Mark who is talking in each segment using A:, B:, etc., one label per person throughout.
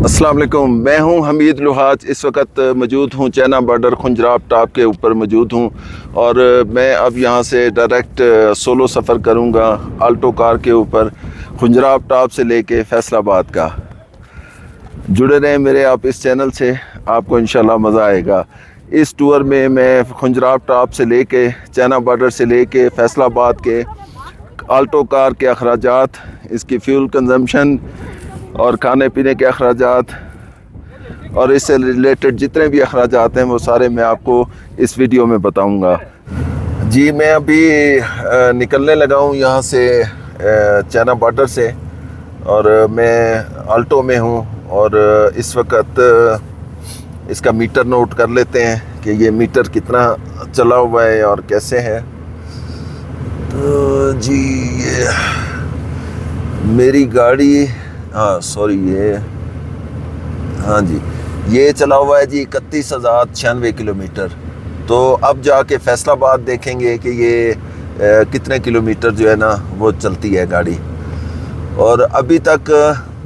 A: अस्सलाम वालेकुम, मैं हूं हमीद लुहाज। इस वक्त मौजूद हूं चैना बॉर्डर खुंजराब टॉप के ऊपर मौजूद हूं और मैं अब यहां से डायरेक्ट सोलो सफ़र करूंगा आल्टो कार के ऊपर खुंजराब टॉप से लेके फैसलाबाद का। जुड़े रहें मेरे आप इस चैनल से, आपको इंशाल्लाह मज़ा आएगा। इस टूर में मैं खुंजराब टॉप से लेके चैना बॉर्डर से लेके फैसलाबाद के आल्टो कार के अखराजात, इसकी फ्यूल कंजम्पशन और खाने पीने के अखराजात और इससे रिलेटेड जितने भी अखराजात हैं वो सारे मैं आपको इस वीडियो में बताऊंगा। जी मैं अभी निकलने लगा हूँ यहाँ से चैना बॉर्डर से और मैं आल्टो में हूँ और इस वक्त इसका मीटर नोट कर लेते हैं कि ये मीटर कितना चला हुआ है और कैसे है। तो जी ये मेरी गाड़ी, हाँ सॉरी ये, हाँ जी ये चला हुआ है जी 31,096 किलोमीटर। तो अब जाके फैसलाबाद देखेंगे कि ये कितने किलोमीटर जो है ना वो चलती है गाड़ी। और अभी तक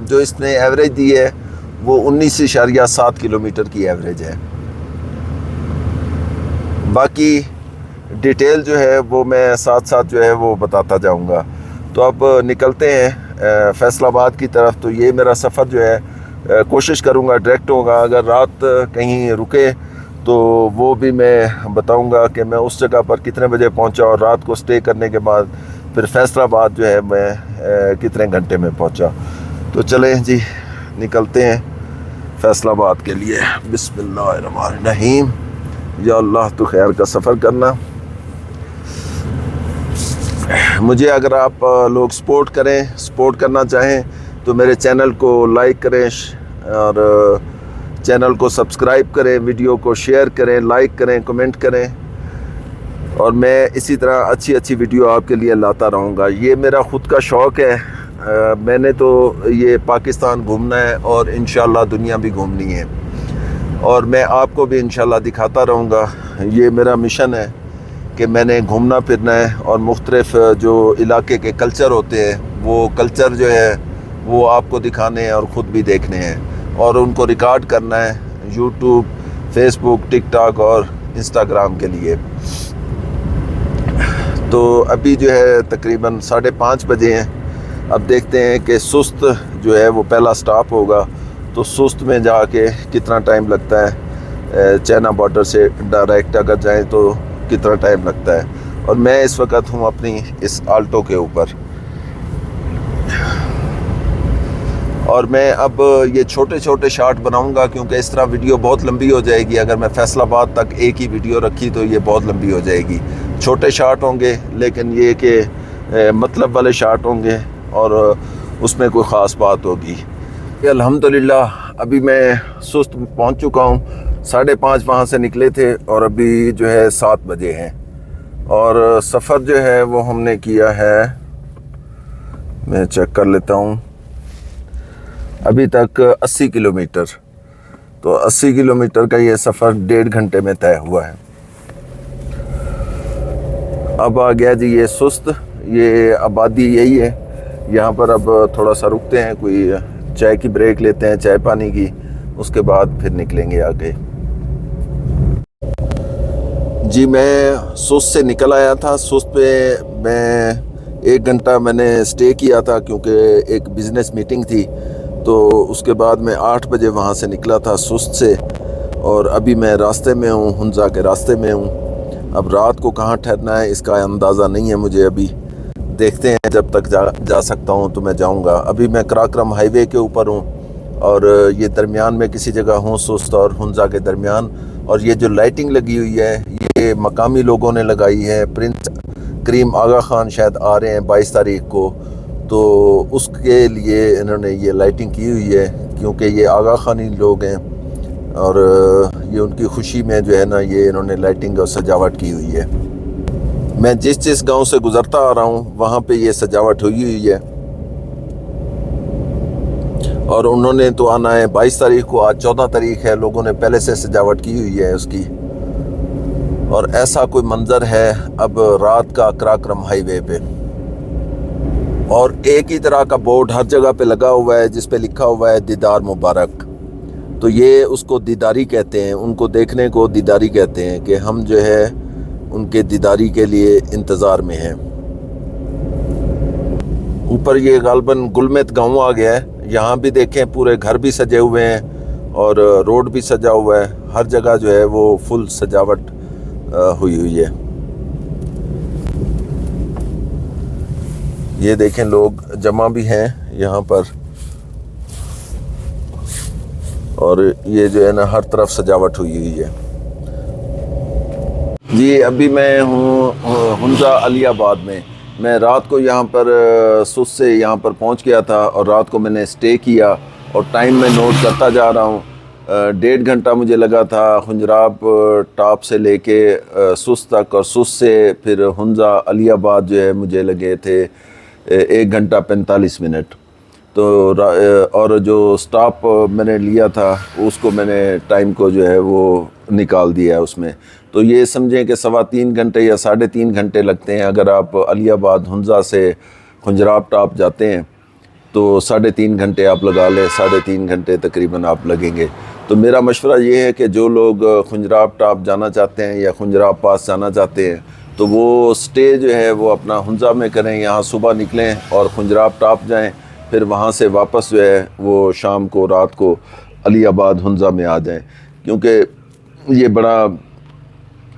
A: जो इसने एवरेज दी है वो 19.7 किलोमीटर की एवरेज है। बाकी डिटेल जो है वो मैं साथ साथ जो है वो बताता जाऊंगा। तो अब निकलते हैं फैसलाबाद की तरफ। तो ये मेरा सफ़र जो है कोशिश करूंगा डायरेक्ट होगा। अगर रात कहीं रुके तो वो भी मैं बताऊंगा कि मैं उस जगह पर कितने बजे पहुंचा और रात को स्टे करने के बाद फिर फैसलाबाद जो है मैं कितने घंटे में पहुंचा। तो चलें जी निकलते हैं फैसलाबाद के लिए। बिस्मिल्लाहिर्रहमानिर्रहीम। या अल्लाह तो खैर का सफ़र करना। मुझे अगर आप लोग सपोर्ट करना चाहें तो मेरे चैनल को लाइक करें और चैनल को सब्सक्राइब करें, वीडियो को शेयर करें, लाइक करें, कमेंट करें और मैं इसी तरह अच्छी अच्छी वीडियो आपके लिए लाता रहूँगा। ये मेरा ख़ुद का शौक़ है। मैंने तो ये पाकिस्तान घूमना है और इंशाल्लाह दुनिया भी घूमनी है और मैं आपको भी इंशाल्लाह दिखाता रहूँगा। ये मेरा मिशन है कि मैंने घूमना फिरना है और मुख्तलिफ़ जो इलाके के कल्चर होते हैं वो कल्चर जो है वो आपको दिखाने हैं और ख़ुद भी देखने हैं और उनको रिकॉर्ड करना है यूट्यूब, फेसबुक, टिकटॉक और इंस्टाग्राम के लिए। तो अभी जो है तकरीबन 5:30 बजे हैं। अब देखते हैं कि सुस्त जो है वो पहला स्टॉप होगा। तो सुस्त में जाके कितना टाइम लगता है, चैना बॉर्डर से डायरेक्ट अगर जाएँ तो कितना टाइम लगता है। और मैं इस वक्त हूँ अपनी इस आल्टो के ऊपर और मैं अब ये छोटे छोटे शॉट बनाऊंगा क्योंकि इस तरह वीडियो बहुत लंबी हो जाएगी। अगर मैं फैसलाबाद तक एक ही वीडियो रखी तो ये बहुत लंबी हो जाएगी। छोटे शॉट होंगे लेकिन ये कि मतलब वाले शॉट होंगे और उसमें कोई ख़ास बात होगी। अल्हम्दुलिल्लाह अभी मैं सुस्त पहुँच चुका हूँ। 5:30 वहाँ से निकले थे और अभी जो है 7 बजे हैं और सफ़र जो है वो हमने किया है, मैं चेक कर लेता हूँ, अभी तक 80 किलोमीटर। तो 80 किलोमीटर का ये सफ़र 1.5 घंटे में तय हुआ है। अब आ गया जी ये सुस्त, ये आबादी यही है। यहाँ पर अब थोड़ा सा रुकते हैं, कोई चाय की ब्रेक लेते हैं, चाय पानी की, उसके बाद फिर निकलेंगे आगे। जी मैं सुस्त से निकल आया था। सुस्त पे मैं 1 घंटा मैंने स्टे किया था क्योंकि एक बिज़नेस मीटिंग थी। तो उसके बाद मैं 8 बजे वहाँ से निकला था सुस्त से और अभी मैं रास्ते में हूँ, हुंजा के रास्ते में हूँ। अब रात को कहाँ ठहरना है इसका अंदाज़ा नहीं है मुझे अभी। देखते हैं, जब तक जा सकता हूँ तो मैं जाऊँगा। अभी मैं कराक्रम हाईवे के ऊपर हूँ और ये दरमियान में किसी जगह हूँ, सुस्त और हुंजा के दरमियान। और ये जो लाइटिंग लगी हुई है ये मकामी लोगों ने लगाई है। प्रिंस करीम आगा ख़ान शायद आ रहे हैं 22 तारीख को, तो उसके लिए इन्होंने ये लाइटिंग की हुई है क्योंकि ये आगा ख़ानी लोग हैं और ये उनकी खुशी में जो है ना ये इन्होंने लाइटिंग और सजावट की हुई है। मैं जिस गांव से गुज़रता आ रहा हूँ वहाँ पे ये सजावट हुई हुई है और उन्होंने तो आना है 22 तारीख को। आज 14 तारीख है, लोगों ने पहले से सजावट की हुई है उसकी। और ऐसा कोई मंजर है अब रात का कराक्रम हाईवे पे और एक ही तरह का बोर्ड हर जगह पे लगा हुआ है जिस पे लिखा हुआ है दीदार मुबारक। तो ये उसको दीदारी कहते हैं, उनको देखने को दीदारी कहते हैं कि हम जो है उनके दीदारी के लिए इंतज़ार में हैं। ऊपर ये गालबन गुलमेत गांव आ गया है। यहाँ भी देखें पूरे घर भी सजे हुए हैं और रोड भी सजा हुआ है। हर जगह जो है वो फुल सजावट हुई हुई है। ये देखें लोग जमा भी हैं यहाँ पर, और ये जो है ना हर तरफ सजावट हुई हुई है। जी अभी मैं हूँ हुंजा अलियाबाद में। मैं रात को यहाँ पर सुस्त से यहाँ पर पहुँच गया था और रात को मैंने स्टे किया और टाइम मैं नोट करता जा रहा हूँ। 1.5 घंटा मुझे लगा था खुंजराब टॉप से लेके सुस्त तक, और सुस्त से फिर हुंजा अलियाबाद जो है मुझे लगे थे 1 घंटा 45 मिनट। तो और जो स्टॉप मैंने लिया था उसको मैंने टाइम को जो है वो निकाल दिया है उसमें। तो ये समझें कि 3.25 घंटे या 3.5 घंटे लगते हैं। अगर आप अलियाबाद हुंजा से खुंजराब टॉप जाते हैं तो 3.5 घंटे आप लगा लें, 3.5 घंटे तकरीबन आप लगेंगे। तो मेरा मशवरा ये है कि जो लोग खुंजराब टॉप जाना चाहते हैं या खुंजराब पास जाना चाहते हैं तो वो स्टे जो है वो अपना हुंजा में करें। यहाँ सुबह निकलें और खुंजराब टॉप जाएं, फिर वहाँ से वापस जो है वो शाम को रात को अलियाबाद हुंजा में आ जाएं, क्योंकि ये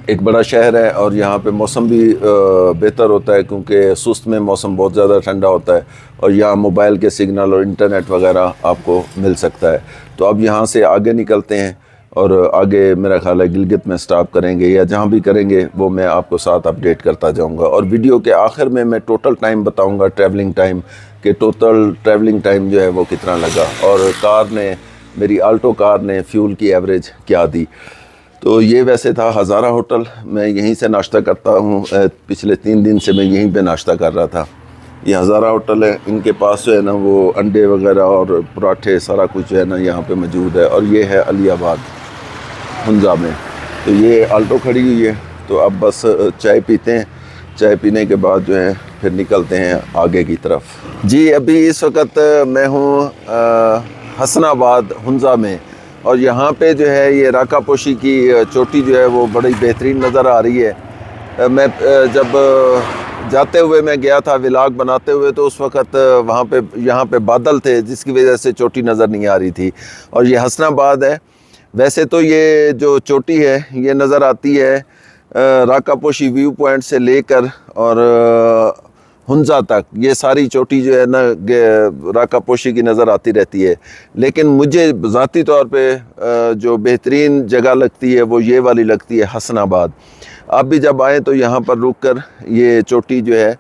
A: एक बड़ा शहर है और यहाँ पे मौसम भी बेहतर होता है, क्योंकि सुस्त में मौसम बहुत ज़्यादा ठंडा होता है और यहाँ मोबाइल के सिग्नल और इंटरनेट वगैरह आपको मिल सकता है। तो अब यहाँ से आगे निकलते हैं और आगे मेरा ख्याल है गिलगित में स्टॉप करेंगे या जहाँ भी करेंगे वो मैं आपको साथ अपडेट करता जाऊँगा। और वीडियो के आखिर में मैं टोटल टाइम बताऊँगा, ट्रैवलिंग टाइम कि टोटल ट्रैवलिंग टाइम जो है वो कितना लगा, और कार ने, मेरी आल्टो कार ने फ्यूल की एवरेज क्या दी। तो ये वैसे था हज़ारा होटल। मैं यहीं से नाश्ता करता हूँ, पिछले 3 दिन से मैं यहीं पे नाश्ता कर रहा था। ये हज़ारा होटल है, इनके पास जो है ना वो अंडे वगैरह और पराठे सारा कुछ जो है ना यहाँ पे मौजूद है। और ये है अलियाबाद हुंजा में। तो ये आल्टो खड़ी हुई है, तो अब बस चाय पीते हैं। चाय पीने के बाद जो है फिर निकलते हैं आगे की तरफ। जी अभी इस वक्त मैं हूँ हसनाबाद हुंजा में, और यहाँ पे जो है ये राकापोशी की चोटी जो है वो बड़ी बेहतरीन नज़र आ रही है। मैं जब जाते हुए मैं गया था व्लॉग बनाते हुए, तो उस वक़्त वहाँ पे यहाँ पे बादल थे जिसकी वजह से चोटी नज़र नहीं आ रही थी। और ये हसनाबाद है। वैसे तो ये जो चोटी है ये नज़र आती है राकापोशी व्यू पॉइंट से लेकर और हुंजा तक, ये सारी चोटी जो है ना राकापोशी की नज़र आती रहती है। लेकिन मुझे ज़ाती तौर पे जो बेहतरीन जगह लगती है वो ये वाली लगती है हसनाबाद। आप भी जब आएँ तो यहाँ पर रुक कर ये चोटी जो है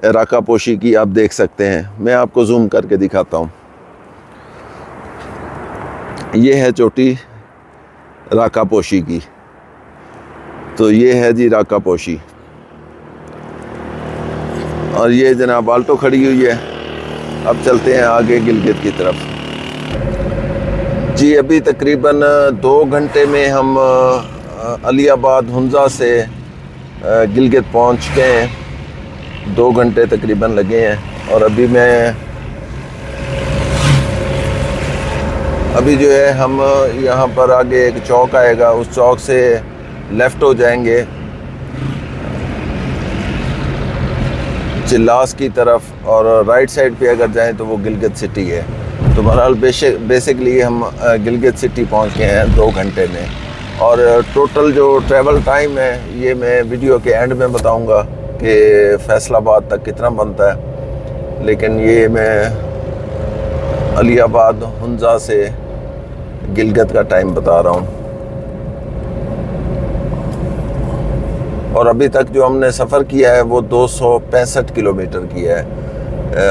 A: राकापोशी की आप देख सकते हैं। मैं आपको जूम करके दिखाता हूँ। ये है चोटी राकापोशी की। तो ये है जी राकापोशी, और ये जनाब आल्टो खड़ी हुई है। अब चलते हैं आगे गिलगित की तरफ। जी अभी तकरीबन 2 घंटे में हम अलियाबाद हुंजा से गिलगित पहुंच गए हैं। 2 घंटे तकरीबन लगे हैं। और अभी जो है हम यहाँ पर आगे एक चौक आएगा, उस चौक से लेफ़्ट हो जाएंगे चिल्लास की तरफ, और राइट साइड पे अगर जाएं तो वो गिलगित सिटी है। तो बहरहाल बेसिकली हम गिलगित सिटी पहुँच गए हैं 2 घंटे में। और टोटल जो ट्रैवल टाइम है ये मैं वीडियो के एंड में बताऊंगा कि फैसलाबाद तक कितना बनता है। लेकिन ये मैं अलियाबाद हुंजा से गिलगित का टाइम बता रहा हूँ। और अभी तक जो हमने सफ़र किया है वो 265 किलोमीटर किया है,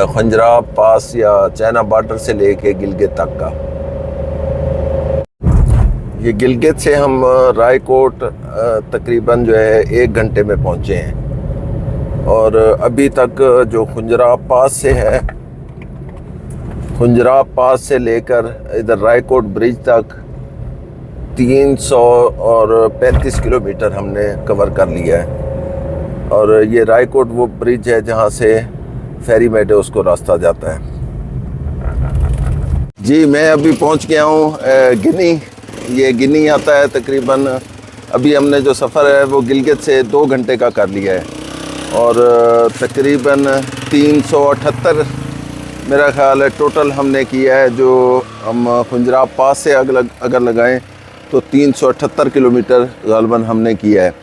A: खुंजराब पास या चाइना बॉर्डर से लेके गिलगित तक का। ये गिलगित से हम रायकोट तकरीबन जो है 1 घंटे में पहुँचे हैं। और अभी तक जो खुंजराब पास से है, खुंजराब पास से लेकर इधर रायकोट ब्रिज तक 335 किलोमीटर हमने कवर कर लिया है। और ये रायकोट वो ब्रिज है जहाँ से फेरी मेडोज़ को रास्ता जाता है। जी मैं अभी पहुंच गया हूं गिनी। ये गिनी आता है तकरीबन, अभी हमने जो सफ़र है वो गिलगित से 2 घंटे का कर लिया है और तकरीबन 378 मेरा ख़्याल है टोटल हमने किया है। जो हम खुंजराब पास से अगर लगाएं तो 378 किलोमीटर ग़ालिबन हमने किया है।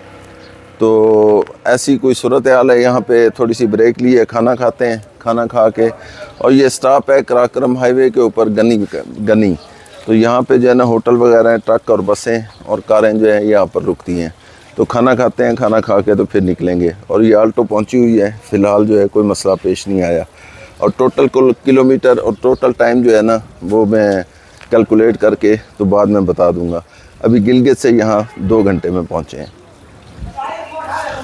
A: तो ऐसी कोई सूरत हाल है। यहाँ पे थोड़ी सी ब्रेक ली है, खाना खाते हैं, खाना खा के, और ये स्टॉप है कराक्रम हाईवे के ऊपर गनी। तो यहाँ पे जो है ना होटल वगैरह हैं, ट्रक और बसें और कारें जो हैं यहाँ पर रुकती हैं। तो खाना खाते हैं, खाना खा के तो फिर निकलेंगे। और ये आल्टो पहुँची हुई है, फ़िलहाल जो है कोई मसला पेश नहीं आया। और टोटल किलोमीटर और टोटल टाइम जो है ना वो मैं कैलकुलेट करके तो बाद में बता दूँगा। अभी गिलगित से यहाँ 2 घंटे में पहुँचे हैं।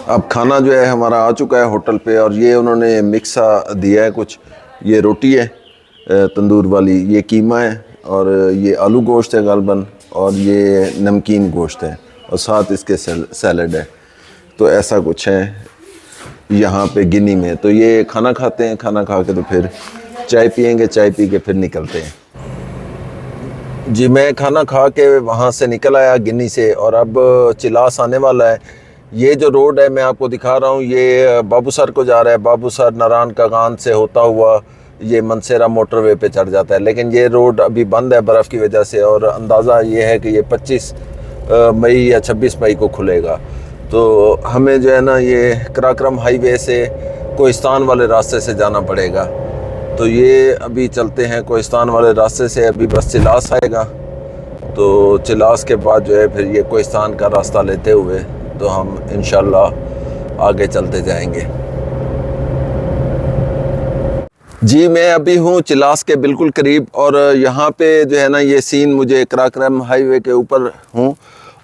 A: अब खाना जो है हमारा आ चुका है होटल पे, और ये उन्होंने मिक्सा दिया है कुछ। ये रोटी है तंदूर वाली, ये कीमा है, और ये आलू गोश्त है ग़ालिबन, और ये नमकीन गोश्त है, और साथ इसके सैलड है। तो ऐसा कुछ है यहाँ पे गिनी में। तो ये खाना खाते हैं, खाना खा के तो फिर चाय पियेंगे, चाय पी के फिर निकलते हैं। जी मैं खाना खा के वहाँ से निकल आया गिनी से, और अब चिलास आने वाला है। ये जो रोड है मैं आपको दिखा रहा हूँ, ये बाबूसर को जा रहा है। बाबूसर नारायण कागान से होता हुआ ये मनसेरा मोटरवे पे चढ़ जाता है, लेकिन ये रोड अभी बंद है बर्फ़ की वजह से, और अंदाज़ा ये है कि ये 25 मई या 26 मई को खुलेगा। तो हमें जो है ना ये कराक्रम हाईवे से कोहिस्तान वाले रास्ते से जाना पड़ेगा। तो ये अभी चलते हैं कोहिस्तान वाले रास्ते से, अभी बस चिलास आएगा। तो चिलास के बाद जो है फिर ये कोहिस्तान का रास्ता लेते हुए तो हम इंशाल्लाह आगे चलते जाएंगे। जी मैं अभी हूँ चिलास के बिल्कुल करीब, और यहाँ पे जो है ना ये सीन मुझे कराक्रम हाईवे के ऊपर हूँ,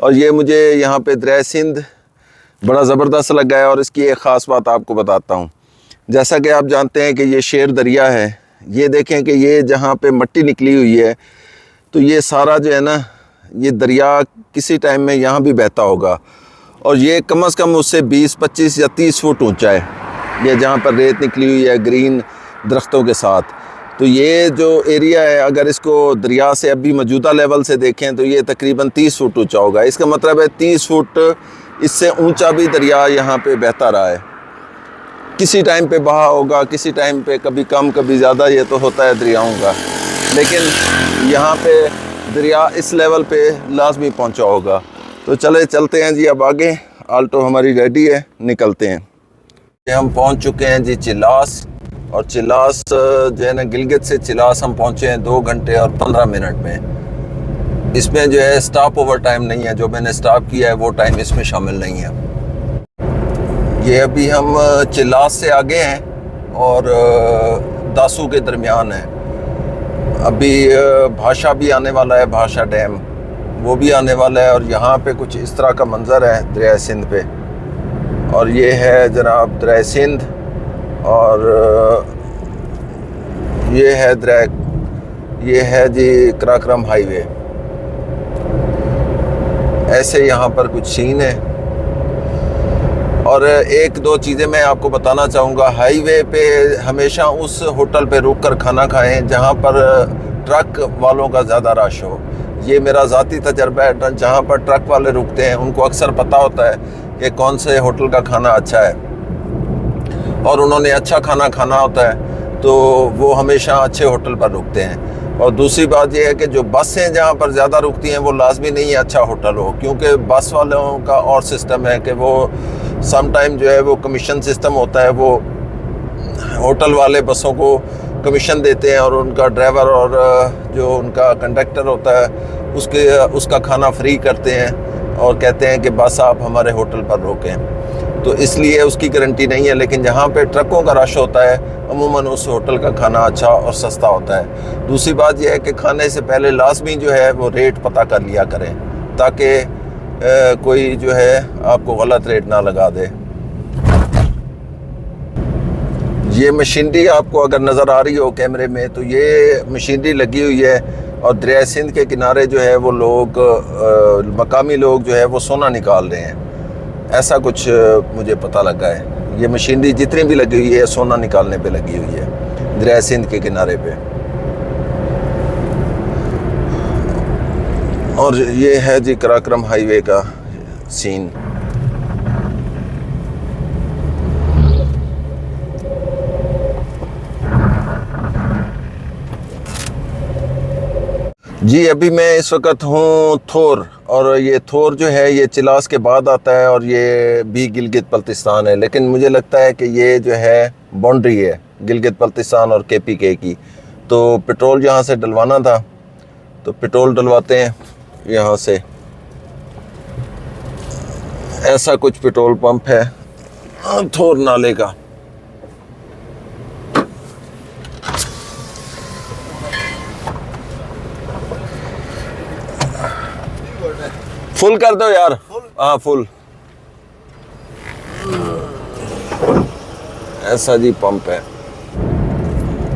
A: और ये मुझे यहाँ पे दरिया सिंध बड़ा ज़बरदस्त लगा है। और इसकी एक ख़ास बात आपको बताता हूँ। जैसा कि आप जानते हैं कि ये शेर दरिया है। ये देखें कि ये जहाँ पे मिट्टी निकली हुई है, तो ये सारा जो है ना ये दरिया किसी टाइम में यहाँ भी बहता होगा, और ये कम से कम उससे 20, 25 या 30 फुट ऊंचा है। ये जहाँ पर रेत निकली हुई है ग्रीन दरख्तों के साथ, तो ये जो एरिया है अगर इसको दरिया से अभी मौजूदा लेवल से देखें तो ये तकरीबन 30 फुट ऊंचा होगा। इसका मतलब है 30 फुट इससे ऊंचा भी दरिया यहाँ पे बहता रहा है। किसी टाइम पे बहा होगा, किसी टाइम पे कभी कम कभी ज़्यादा, ये तो होता है दरियाओं का, लेकिन यहाँ पे दरिया इस लेवल पे लाजमी पहुँचा होगा। तो चलते हैं जी अब आगे। आल्टो हमारी रेडी है, निकलते हैं। हम पहुँच चुके हैं जी चिलास, और चिलास जो है ना गिलगित से चिलास हम पहुँचे हैं 2 घंटे और 15 मिनट में। इसमें जो है स्टॉप ओवर टाइम नहीं है, जो मैंने स्टॉप किया है वो टाइम इसमें शामिल नहीं है। ये अभी हम चिलास से आगे हैं और दासू के दरमियान है। अभी भाषा भी आने वाला है, भाषा डैम वो भी आने वाला है, और यहाँ पे कुछ इस तरह का मंज़र है दरिया सिंध पे। और ये है जनाब दरिया सिंध, और ये है जी कराक्रम हाईवे। ऐसे यहाँ पर कुछ सीन है। और एक दो चीज़ें मैं आपको बताना चाहूँगा। हाईवे पे हमेशा उस होटल पे रुक कर खाना खाएं जहाँ पर ट्रक वालों का ज़्यादा रश हो। ये मेरा ज़ाती तजर्बा है। जहाँ पर ट्रक वाले रुकते हैं उनको अक्सर पता होता है कि कौन से होटल का खाना अच्छा है, और उन्होंने अच्छा खाना खाना होता है तो वो हमेशा अच्छे होटल पर रुकते हैं। और दूसरी बात यह है कि जो बसें जहाँ पर ज़्यादा रुकती हैं वो लाजमी नहीं है अच्छा होटल हो, क्योंकि बस वालों का और सिस्टम है कि वो सम टाइम जो है वो कमीशन सिस्टम होता है। वो होटल वाले बसों को कमीशन देते हैं, और उनका ड्राइवर और जो उनका कंडक्टर होता है उसका खाना फ्री करते हैं, और कहते हैं कि बस आप हमारे होटल पर रोकें। तो इसलिए उसकी गारंटी नहीं है। लेकिन जहाँ पे ट्रकों का रश होता है अमूमन उस होटल का खाना अच्छा और सस्ता होता है। दूसरी बात यह है कि खाने से पहले लाजमी जो है वो रेट पता कर लिया करें, ताकि कोई जो है आपको गलत रेट ना लगा दे। ये मशीनरी आपको अगर नज़र आ रही हो कैमरे में, तो ये मशीनरी लगी हुई है, और दरिया सिंध के किनारे जो है वो लोग मकामी लोग जो है वो सोना निकाल रहे हैं। ऐसा कुछ मुझे पता लगा है। ये मशीनरी जितनी भी लगी हुई है सोना निकालने पे लगी हुई है दरिया सिंध के किनारे पे। और ये है जी कराक्रम हाईवे का सीन। जी अभी मैं इस वक्त हूँ थोर, और ये थोर जो है ये चिलास के बाद आता है और ये भी गिलगित बल्तिस्तान है, लेकिन मुझे लगता है कि ये जो है बाउंड्री है गिलगित बल्तिस्तान और KPK की। तो पेट्रोल यहाँ से डलवाना था, तो पेट्रोल डलवाते हैं यहाँ से। ऐसा कुछ पेट्रोल पंप है थोर नाले का। फुल कर दो यार। हाँ फुल। ऐसा जी पंप है।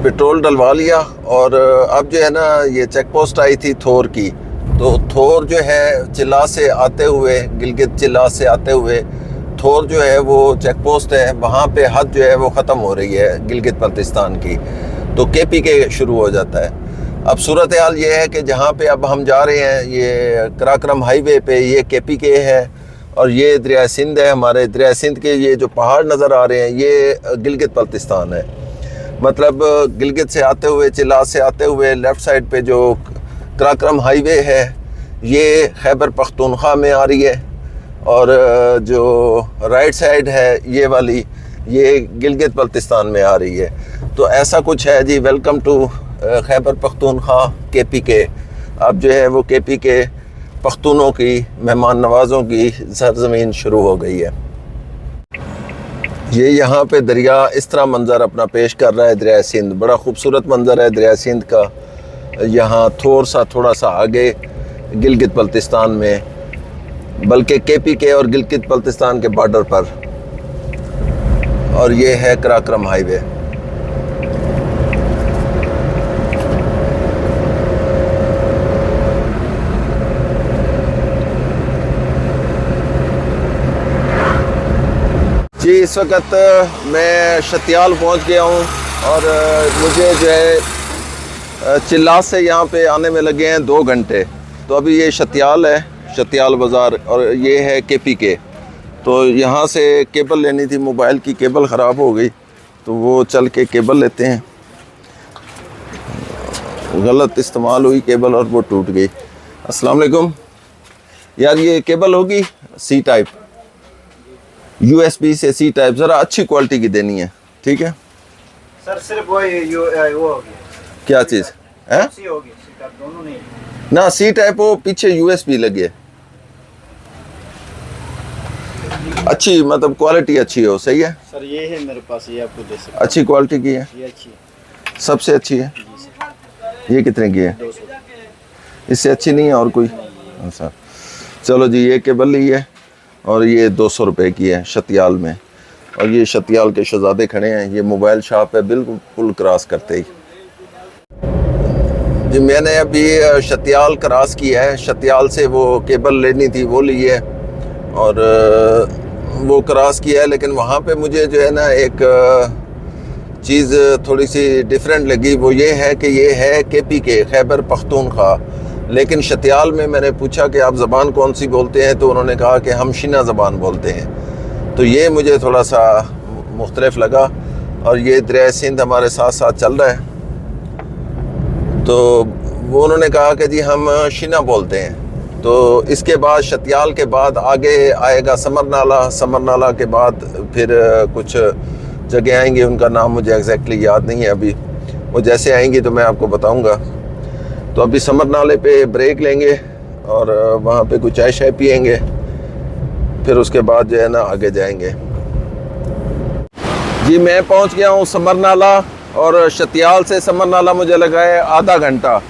A: पेट्रोल डलवा लिया और अब जो है ना ये चेक पोस्ट आई थी थोर की, तो थोर जो है चिल्ला से आते हुए, गिलगित चिल्ला से आते हुए थोर जो है वो चेक पोस्ट है, वहाँ पे हद जो है वो ख़त्म हो रही है गिलगित बल्तिस्तान की, तो KPK शुरू हो जाता है। अब सूरत हाल ये है कि जहाँ पे अब हम जा रहे हैं ये कराक्रम हाईवे पे, ये KPK है और ये दरिया सिंध है। हमारे दरिया सिंध के ये जो पहाड़ नज़र आ रहे हैं ये गिलगित बल्तिस्तान है। मतलब गिलगित से आते हुए, चिल्ला से आते हुए लेफ़्ट साइड पे जो कराक्रम हाईवे है ये खैबर पख्तूनख्वा में आ रही है, और जो राइट साइड है ये वाली ये गिलगित बल्तिस्तान में आ रही है। तो ऐसा कुछ है जी। Welcome to Khyber Pakhtunkhwa KPK। अब जो है वो KPK पख्तूनों की, मेहमान नवाज़ों की सरज़मीन शुरू हो गई है। ये यहाँ पे दरिया इस तरह मंज़र अपना पेश कर रहा है, दरिया सिंध। बड़ा खूबसूरत मंज़र है दरिया सिंध का। यहाँ थोड़ा सा आगे गिलगित बल्तिस्तान में, बल्कि KPK और गिलगित बल्तिस्तान के बॉर्डर पर, और ये है कराक्रम हाईवे। जी इस वक्त मैं शतियाल पहुंच गया हूं, और मुझे जो है चिल्ला से यहाँ पे आने में लगे हैं 2 घंटे। तो अभी ये शतियाल है, शतियाल बाज़ार, और ये है KPK। तो यहाँ से केबल लेनी थी, मोबाइल की केबल ख़राब हो गई, तो वो चल के केबल लेते हैं। गलत इस्तेमाल हुई केबल और वो टूट गई। अस्सलाम वालेकुम यार, ये केबल होगी C टाइप, USB से C टाइप, ज़रा अच्छी क्वालिटी की देनी है, ठीक है
B: सर? सिर्फ वो होगी।
A: क्या चीज़ है?
B: C होगी, C टाइप दोनों नहीं
A: ना, C टाइप हो, पीछे USB लगे, अच्छी मतलब क्वालिटी अच्छी हो। सही है
B: सर, ये है मेरे पास, ये आपको दे सकता।
A: अच्छी क्वालिटी की है,
B: ये अच्छी है,
A: सबसे अच्छी है। ये कितने की है?
B: 200।
A: इससे अच्छी नहीं है और कोई? अच्छा चलो जी, ये केबल ली है और ये 200 रुपए की है शतियाल में। और ये शतियाल के शहजादे खड़े हैं, ये मोबाइल शॉप है बिल्कुल पुल क्रॉस करते ही। जी मैंने अभी शतियाल क्रॉस किया है, शतियाल से वो केबल लेनी थी वो ली है और वो क्रॉस किया है, लेकिन वहाँ पे मुझे जो है ना एक चीज़ थोड़ी सी डिफरेंट लगी। वो ये है कि ये है KPK खैबर पख्तूनख्वा, लेकिन शतियाल में मैंने पूछा कि आप ज़बान कौन सी बोलते हैं, तो उन्होंने कहा कि हम शिना ज़बान बोलते हैं। तो ये मुझे थोड़ा सा मुख्तलिफ लगा। और ये दरिया सिंध हमारे साथ साथ चल रहा है, तो वो उन्होंने कहा कि जी हम शिना बोलते हैं। तो इसके बाद शतियाल के बाद आगे आएगा समर नाला, समर नाला के बाद फिर कुछ जगह आएंगी, उनका नाम मुझे एग्जैक्टली याद नहीं है अभी, वो जैसे आएंगी तो मैं आपको बताऊंगा। तो अभी समर नाले पे ब्रेक लेंगे और वहाँ पे कुछ चाय शाय पियेंगे, फिर उसके बाद जो है ना आगे जाएंगे। जी मैं पहुँच गया हूँ समर नाला, और शतियाल से समर नाला मुझे लगा है आधा घंटा,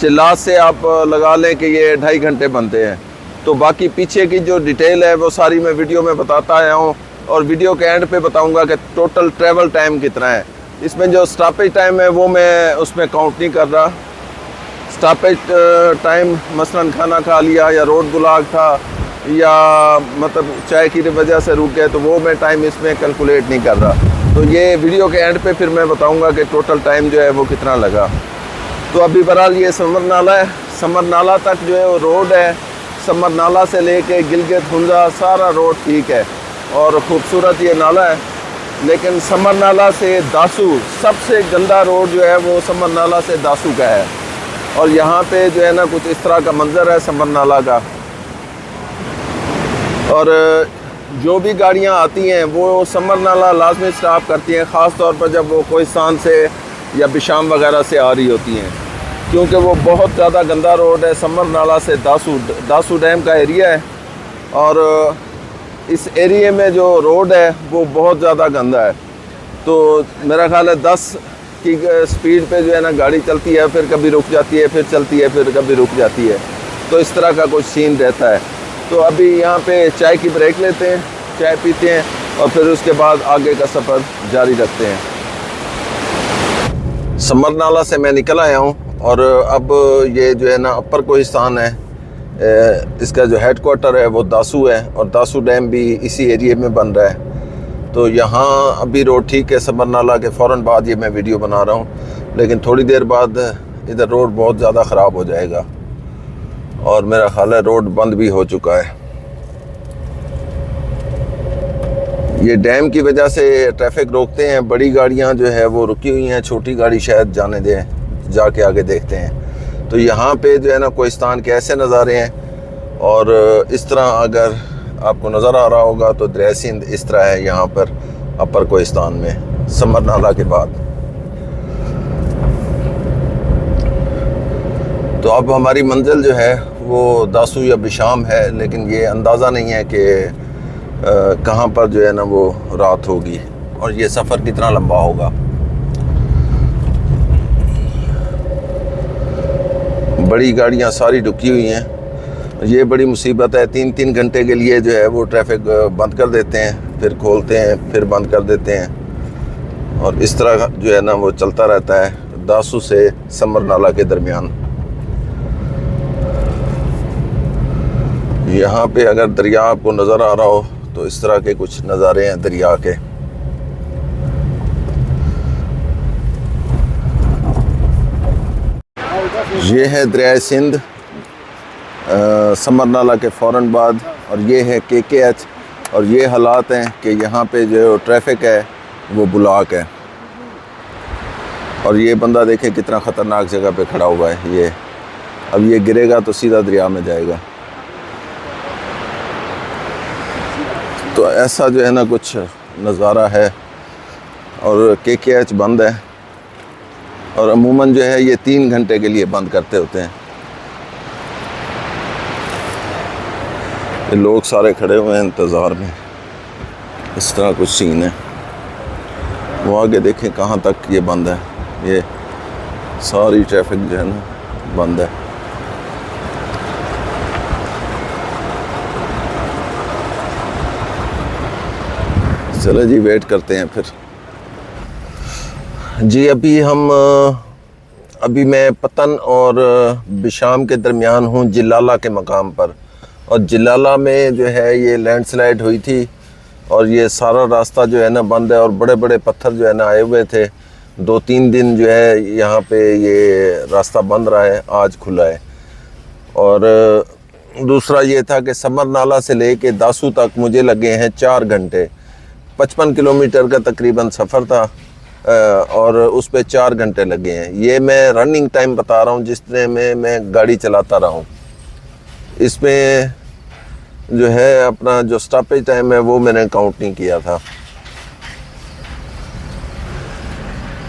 A: चिल्ला से आप लगा लें कि ये 2.5 घंटे बनते हैं। तो बाकी पीछे की जो डिटेल है वो सारी मैं वीडियो में बताता आया हूँ, और वीडियो के एंड पे बताऊँगा कि टोटल ट्रैवल टाइम कितना है। इसमें जो स्टॉपेज टाइम है वो मैं उसमें काउंट नहीं कर रहा। स्टॉपेज टाइम मसलन खाना खा लिया या रोड ब्लॉक था या मतलब चाय की वजह से रुक गए, तो वो मैं टाइम इसमें कैलकुलेट नहीं कर रहा। तो ये वीडियो के एंड पे फिर मैं बताऊंगा कि टोटल टाइम जो है वो कितना लगा। तो अभी बहरहाल ये समर नाला है, समर नाला तक जो है वो रोड है, समर नाला से लेके गिलगित हुंजा सारा रोड ठीक है और ख़ूबसूरत ये नाला है। लेकिन समर नाला से दासू सबसे गंदा रोड जो है वो समर नाला से दासू का है। और यहाँ पे जो है ना कुछ इस तरह का मंज़र है समर नाला का। और जो भी गाड़ियाँ आती हैं वो समर नाला लाजमी स्टॉप करती हैं, ख़ास तौर पर जब वो कोहिस्तान से या बिशाम वगैरह से आ रही होती हैं, क्योंकि वो बहुत ज़्यादा गंदा रोड है। समर नाला से दासू डैम का एरिया है और इस एरिया में जो रोड है वो बहुत ज़्यादा गंदा है। तो मेरा ख्याल है 10 की स्पीड पे जो है ना गाड़ी चलती है, फिर कभी रुक जाती है, फिर चलती है, फिर कभी रुक जाती है। तो इस तरह का कुछ सीन रहता है। तो अभी यहाँ पे चाय की ब्रेक लेते हैं, चाय पीते हैं और फिर उसके बाद आगे का सफ़र जारी रखते हैं। समर नाला से मैं निकल आया हूँ और अब ये जो है ना अपर कोहिस्तान है, इसका जो हेडक्वार्टर है वो दासू है और दासू डैम भी इसी एरिया में बन रहा है। तो यहाँ अभी रोड ठीक है, समर नाला के फ़ौरन बाद ये मैं वीडियो बना रहा हूँ, लेकिन थोड़ी देर बाद इधर रोड बहुत ज़्यादा ख़राब हो जाएगा और मेरा ख्याल है रोड बंद भी हो चुका है। ये डैम की वजह से ट्रैफिक रोकते हैं, बड़ी गाड़ियाँ जो है वो रुकी हुई हैं, छोटी गाड़ी शायद जाने दें, जाके आगे देखते हैं। तो यहाँ पे जो है ना कोहिस्तान के ऐसे नज़ारे हैं और इस तरह अगर आपको नज़र आ रहा होगा तो दरिया सिंध इस तरह है यहाँ पर अपर कोहिस्तान में समर नाला के बाद। तो अब हमारी मंजिल जो है वो दासू या बिशाम है, लेकिन ये अंदाज़ा नहीं है कि कहाँ पर जो है ना वो रात होगी और ये सफ़र कितना लंबा होगा। बड़ी गाड़ियाँ सारी रुकी हुई हैं, ये बड़ी मुसीबत है। 3-3 घंटे के लिए जो है वो ट्रैफिक बंद कर देते हैं, फिर खोलते हैं, फिर बंद कर देते हैं और इस तरह जो है ना वो चलता रहता है दासू से समर नाला के दरमियान। यहाँ पे अगर दरिया आपको नज़र आ रहा हो तो इस तरह के कुछ नज़ारे हैं दरिया के। ये है दरिया सिंध समर नाला के फ़ौरन बाद और ये है KKH और ये हालात हैं कि यहाँ पे जो ट्रैफिक है वो ब्लॉक है और ये बंदा देखें कितना ख़तरनाक जगह पे खड़ा हुआ है। ये अब ये गिरेगा तो सीधा दरिया में जाएगा। तो ऐसा जो है ना कुछ नज़ारा है और KKH बंद है और अमूमन जो है ये 3 घंटे के लिए बंद करते होते हैं। ये लोग सारे खड़े हुए हैं इंतज़ार में, इस तरह कुछ सीन है। वो आगे देखें कहाँ तक ये बंद है, ये सारी ट्रैफिक जो है ना बंद है। चलो जी वेट करते हैं फिर जी। अभी मैं पतन और बिशाम के दरमियान हूँ जिलाला के मकाम पर और जिलाला में जो है ये लैंडस्लाइड हुई थी और ये सारा रास्ता जो है ना बंद है और बड़े बड़े पत्थर जो है ना आए हुए थे। 2-3 दिन जो है यहाँ पे ये रास्ता बंद रहा है, आज खुला है। और दूसरा ये था कि समर नाला से लेके दासू तक मुझे लगे हैं 4 घंटे। 55 किलोमीटर का तकरीबन सफ़र था और उस पे 4 घंटे लगे हैं। ये मैं रनिंग टाइम बता रहा हूँ जिसने में मैं गाड़ी चलाता रहा हूँ। इसमें जो है अपना जो स्टॉपेज टाइम है वो मैंने काउंट नहीं किया था।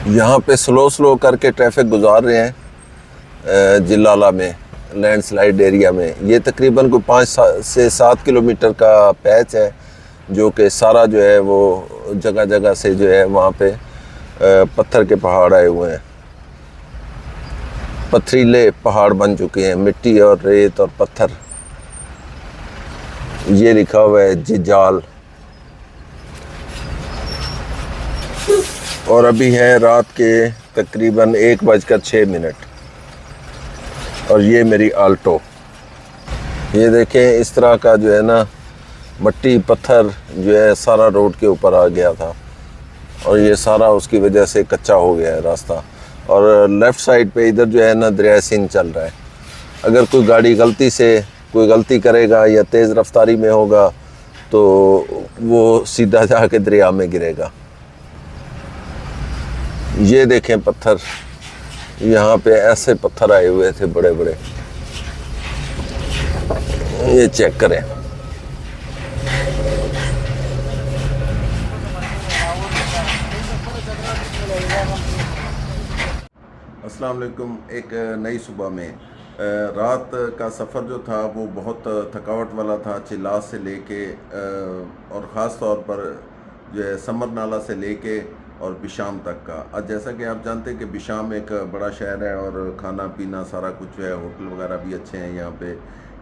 A: यहाँ पे स्लो करके ट्रैफिक गुजार रहे हैं जिलाला में लैंडस्लाइड एरिया में। ये तकरीबन कोई 5 से 7 किलोमीटर का पैच है जो कि सारा जो है वो जगह जगह से जो है वहाँ पे पत्थर के पहाड़ आए हुए हैं, पथरीले पहाड़ बन चुके हैं, मिट्टी और रेत और पत्थर। ये लिखा हुआ है जिजाल। और अभी है रात के तकरीबन 1:06 और ये मेरी आल्टो। ये देखें इस तरह का जो है ना मट्टी पत्थर जो है सारा रोड के ऊपर आ गया था और ये सारा उसकी वजह से कच्चा हो गया है रास्ता। और लेफ़्ट साइड पे इधर जो है ना दरिया सिंध चल रहा है अगर कोई गाड़ी गलती से कोई गलती करेगा या तेज़ रफ्तारी में होगा तो वो सीधा जाके दरिया में गिरेगा। ये देखें पत्थर, यहाँ पे ऐसे पत्थर आए हुए थे बड़े बड़े, ये चेक करें। अस्सलाम वालेकुम। एक नई सुबह में रात का सफ़र जो था वो बहुत थकावट वाला था, चिल्लास से लेके और ख़ास तौर पर जो है समर नाला से लेके और बिशाम तक का। आज जैसा कि आप जानते हैं कि बिशाम एक बड़ा शहर है और खाना पीना सारा कुछ जो है, होटल वगैरह भी अच्छे हैं यहाँ पे,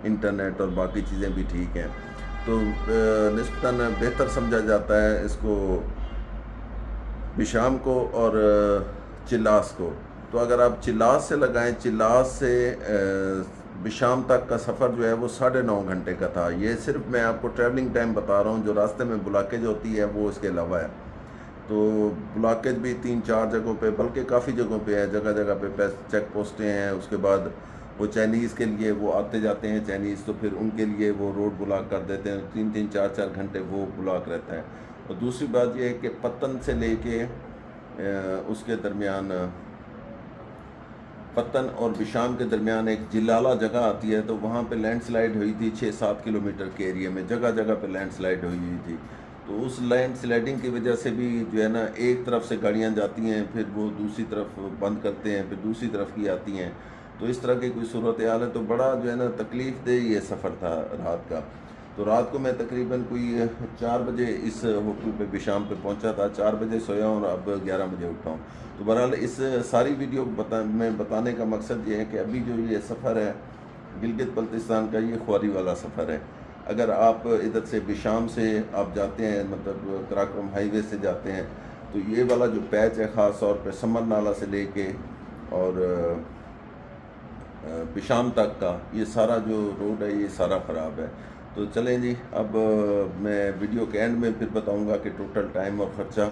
A: इंटरनेट और बाकी चीज़ें भी ठीक हैं, तो निस्बतन बेहतर समझा जाता है इसको बिशाम को और चिल्लास को। तो अगर आप चिल्लास से लगाएं, चिल्लास से बिशाम तक का सफ़र जो है वो 9.5 घंटे का था। ये सिर्फ मैं आपको ट्रैवलिंग टाइम बता रहा हूँ, जो रास्ते में ब्लॉकेज होती है वो इसके अलावा है। तो ब्लॉकेज भी 3-4 जगहों पे, बल्कि काफ़ी जगहों पे है, जगह जगह पे चेक पोस्टें हैं। उसके बाद वो चाइनीज़ के लिए वो आते जाते हैं चाइनीज़, तो फिर उनके लिए वो रोड ब्लॉक कर देते हैं, 3-3, 4-4 घंटे वो ब्लॉक रहता है। और दूसरी बात ये है कि पत्तन से लेके उसके दरमियान, पत्तन और बिशाम के दरमियान एक जिलाला जगह आती है, तो वहाँ पे लैंडस्लाइड हुई थी 6-7 किलोमीटर के एरिया में, जगह जगह पे लैंडस्लाइड हुई थी। तो उस लैंडस्लाइडिंग की वजह से भी जो है ना, एक तरफ से गाड़ियाँ जाती हैं, फिर वो दूसरी तरफ बंद करते हैं, फिर दूसरी तरफ की आती हैं, तो इस तरह की कोई सूरत हाल है। तो बड़ा जो है ना तकलीफ़ दे ये सफ़र था रात का। तो रात को मैं तकरीबन कोई 4 बजे इस होटल पे बिशाम पे पहुंचा था, 4 बजे सोया और अब 11 बजे उठा हूँ। तो बहरहाल इस सारी वीडियो में बताने का मकसद ये है कि अभी जो ये सफ़र है गिलगित बल्तिस्तान का, ये ख्वारी वाला सफ़र है। अगर आप इधर से बिशाम से आप जाते हैं, मतलब कराक्रम हाईवे से जाते हैं, तो ये वाला जो पैच है ख़ास तौर पर समर नाला से लेके और बिशाम तक का, ये सारा जो रोड है ये सारा ख़राब है। तो चलें जी, अब मैं वीडियो के एंड में फिर बताऊंगा कि टोटल टाइम और ख़र्चा